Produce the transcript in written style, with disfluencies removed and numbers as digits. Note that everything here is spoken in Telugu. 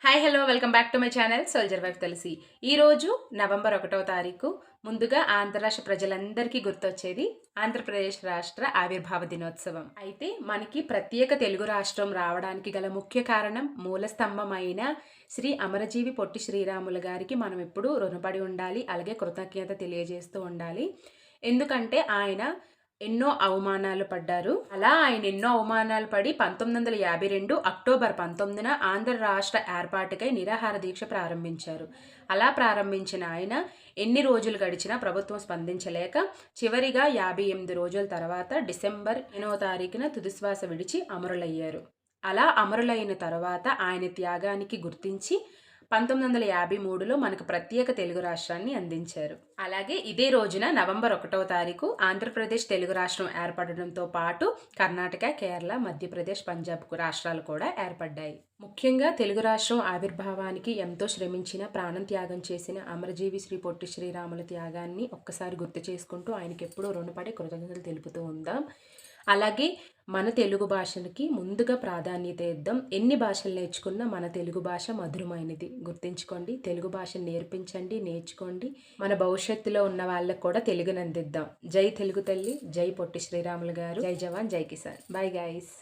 Hi hello welcome back to my channel soldier wife తెలిసి. ఈరోజు నవంబర్ 1వ తారీఖు. ముందుగా ఆంధ్రరాష్ట్ర ప్రజలందరికీ గుర్తొచ్చేది ఆంధ్రప్రదేశ్ రాష్ట్ర ఆవిర్భావ దినోత్సవం. అయితే మనకి ప్రత్యేక తెలుగు రాష్ట్రం రావడానికి గల ముఖ్య కారణం మూలస్తంభమైన శ్రీ అమరజీవి పొట్టి శ్రీరాములు గారికి మనం ఎప్పుడూ రుణపడి ఉండాలి. అలాగే కృతజ్ఞత తెలియజేస్తూ ఉండాలి. ఎందుకంటే ఆయన ఎన్నో అవమానాలు పడ్డారు. అలా ఆయన ఎన్నో అవమానాలు పడి 1952 అక్టోబర్ 19న ఆంధ్ర రాష్ట్ర ఏర్పాటుకై నిరాహార దీక్ష ప్రారంభించారు. అలా ప్రారంభించిన ఆయన ఎన్ని రోజులు గడిచినా ప్రభుత్వం స్పందించలేక చివరిగా 58 రోజుల తర్వాత డిసెంబర్ 8వ తారీఖున తుదిశ్వాస విడిచి అమరులయ్యారు. అలా అమరులైన తర్వాత ఆయన త్యాగానికి గుర్తించి 1953లో మనకు ప్రత్యేక తెలుగు రాష్ట్రాన్ని అందించారు. అలాగే ఇదే రోజున నవంబర్ 1వ తారీఖు ఆంధ్రప్రదేశ్ తెలుగు రాష్ట్రం ఏర్పడడంతో పాటు కర్ణాటక, కేరళ, మధ్యప్రదేశ్, పంజాబ్ రాష్ట్రాలు కూడా ఏర్పడ్డాయి. ముఖ్యంగా తెలుగు రాష్ట్రం ఆవిర్భావానికి ఎంతో శ్రమించిన, ప్రాణం త్యాగం చేసిన అమరజీవి శ్రీ పొట్టి శ్రీరాముల త్యాగాన్ని ఒక్కసారి గుర్తు చేసుకుంటూ ఆయనకి ఎప్పుడూ రుణపడి కృతజ్ఞతలు తెలుపుతూ ఉందాం. అలాగే మన తెలుగు భాషకి ముందుగా ప్రాధాన్యత ఇద్దాం. ఎన్ని భాషలు నేర్చుకున్నా మన తెలుగు భాష మధురమైనది. గుర్తుంచుకోండి. తెలుగు భాషను నేర్పించండి, నేర్చుకోండి. మన భవిష్యత్తులో ఉన్న వాళ్ళకు కూడా తెలుగుని అందిద్దాం. జై తెలుగు తల్లి, జై పొట్టి శ్రీరాములు గారు, జై జవాన్, జై కిసాన్. Bye guys.